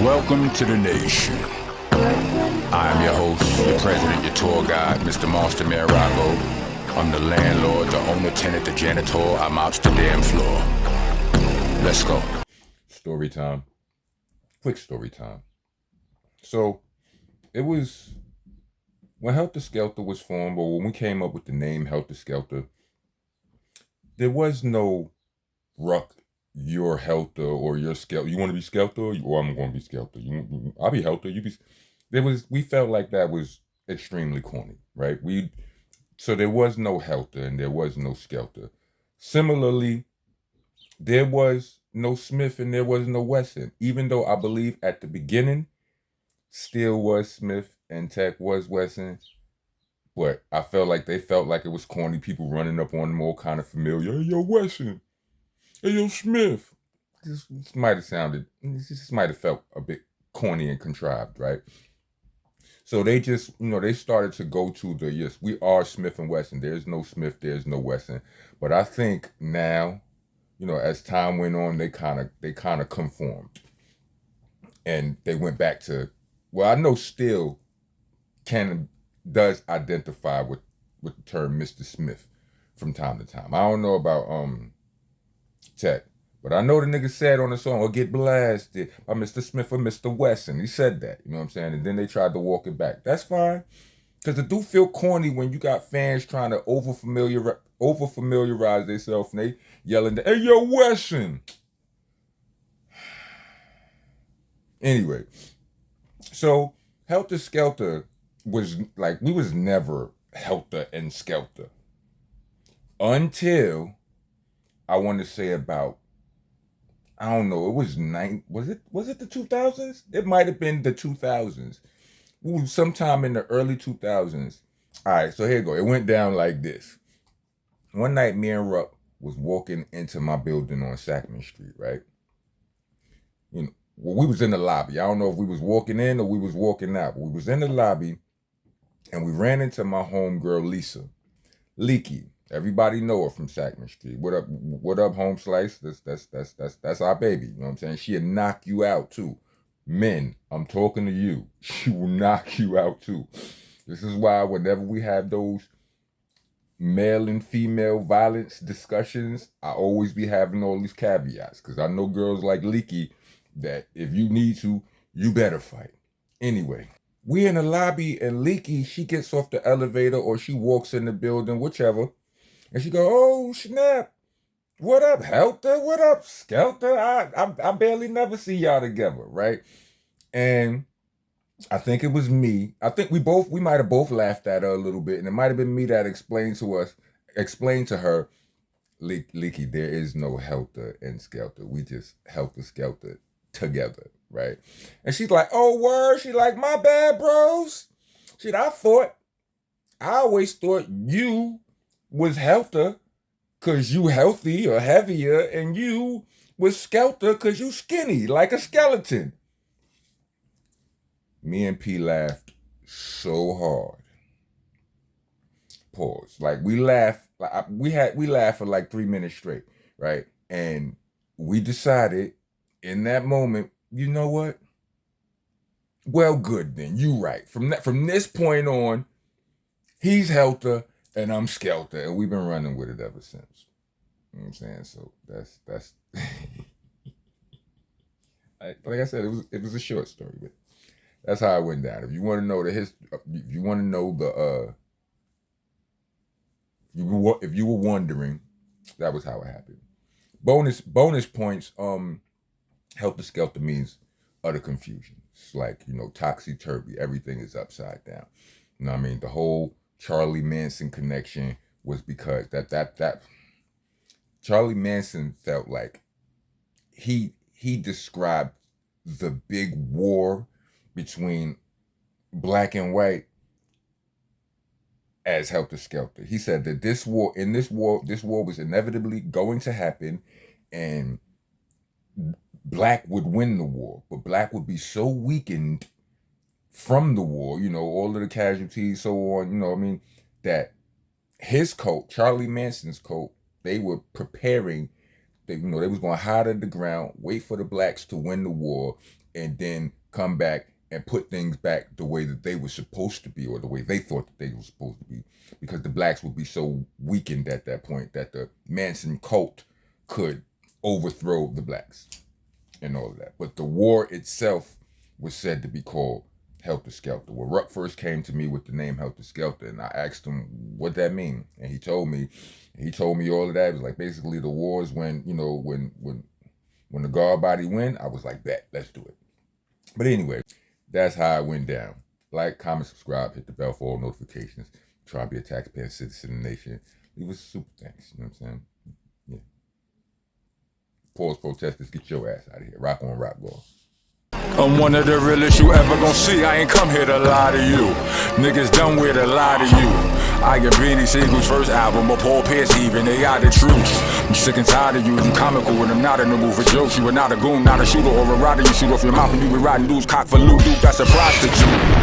Welcome to the nation. I am your host, your president, your tour guide, Mr. Monster Man Rocco. I'm the landlord, the owner, tenant, the janitor. I mops the damn floor. Let's go. Story time. Quick story time. So, it was when Helter Skelter was formed, or when we came up with the name Helter Skelter, there was no Ruck, your Helter, or your Skelter. You want to be Skelter, or I'm going to be Skelter. I'll be Helter. You be. We felt like that was extremely corny, right? So there was no Helter and there was no Skelter. Similarly, there was no Smith and there was no Wesson. Even though I believe at the beginning, Steel was Smith and Tech was Wesson. But I felt like they felt like it was corny. People running up on them all kind of familiar. Hey, yo, Wesson. Hey, yo, Smith. This might have felt a bit corny and contrived, right? So they just, they started to go to the, yes, we are Smith and Wesson. There's no Smith, there's no Wesson. But I think now, as time went on, they kind of conformed. And they went back to, I know Steel does identify with the term Mr. Smith from time to time. I don't know about Tech. But I know the nigga said on the song, or get blasted by Mr. Smith or Mr. Wesson. He said that, you know what I'm saying? And then they tried to walk it back. That's fine. Because it do feel corny when you got fans trying to over-familiarize themselves and they yelling, hey, yo, Wesson. Anyway, so Helter Skelter was like, we was never Helter and Skelter. Until, I want to say about, I don't know, it was was it the 2000s? It might have been the 2000s. Sometime in the early 2000s. All right, so here you go. It went down like this. One night, me and Ruck was walking into my building on Sacman Street, right? We was in the lobby. I don't know if we was walking in or we was walking out, but we was in the lobby and we ran into my homegirl, Lisa. Leaky. Everybody know her from Sacman Street. What up, Home Slice? That's our baby. You know what I'm saying? She'll knock you out too. Men, I'm talking to you. She will knock you out too. This is why whenever we have those male and female violence discussions, I always be having all these caveats. Because I know girls like Leaky that if you need to, you better fight. Anyway, we in the lobby and Leaky, she gets off the elevator or she walks in the building, whichever. And she go, oh, snap. What up, Helter? What up, Skelter? I barely never see y'all together, right? And I think it was me. I think we might have both laughed at her a little bit. And it might have been me that explained to her, Leaky, there is no Helter and Skelter. We just Helter Skelter together, right? And she's like, oh, word. She like, my bad, bros. I always thought you was Helter because you healthy or heavier, and you was Skelter because you skinny like a skeleton. Me and P laughed so hard. Pause. Like we laughed, we laughed for like 3 minutes straight, right? And we decided in that moment, you know what? Well, good then. You right. From this point on, he's Helter and I'm Skelter, and we've been running with it ever since. You know what I'm saying? So that's like I said, it was a short story, but that's how it went down. If you want to know if you want to know if you were wondering, that was how it happened. Bonus points. Helter Skelter means utter confusion. It's like, topsy-turvy. Everything is upside down. You know what I mean? The whole Charlie Manson connection was because that Charlie Manson felt like he described the big war between black and white as Helter Skelter. He said that this war was inevitably going to happen, and black would win the war, but black would be so weakened from the war, all of the casualties, so on, that his cult, Charlie Manson's cult, they were preparing, they was going to hide underground, wait for the blacks to win the war, and then come back and put things back the way that they were supposed to be, or the way they thought that they were supposed to be, because the blacks would be so weakened at that point that the Manson cult could overthrow the blacks and all of that. But the war itself was said to be called Helter Skelter. Well, Ruck first came to me with the name Helter Skelter, and I asked him what that mean, and he told me all of that. It was like, basically, the war is when, you know, when the guard body win. I was like, bet, let's do it. But anyway, that's how it went down. Like, comment, subscribe, hit the bell for all notifications. Try and be a taxpaying citizen in the nation. Leave us a super thanks. You know what I'm saying? Yeah. Pause protesters, get your ass out of here. Rock on, rock, ball. I'm one of the realest you ever gon' see. I ain't come here to lie to you. Niggas done with a lie to you. I get Beanie Siegel's first album, or Paul Pierce even, they are the truth. I'm sick and tired of you, you comical when I'm not in the mood for jokes. You are not a goon, not a shooter or a rider. You shoot off your mouth and you be riding dudes, cock for loot, dude, that's a prostitute.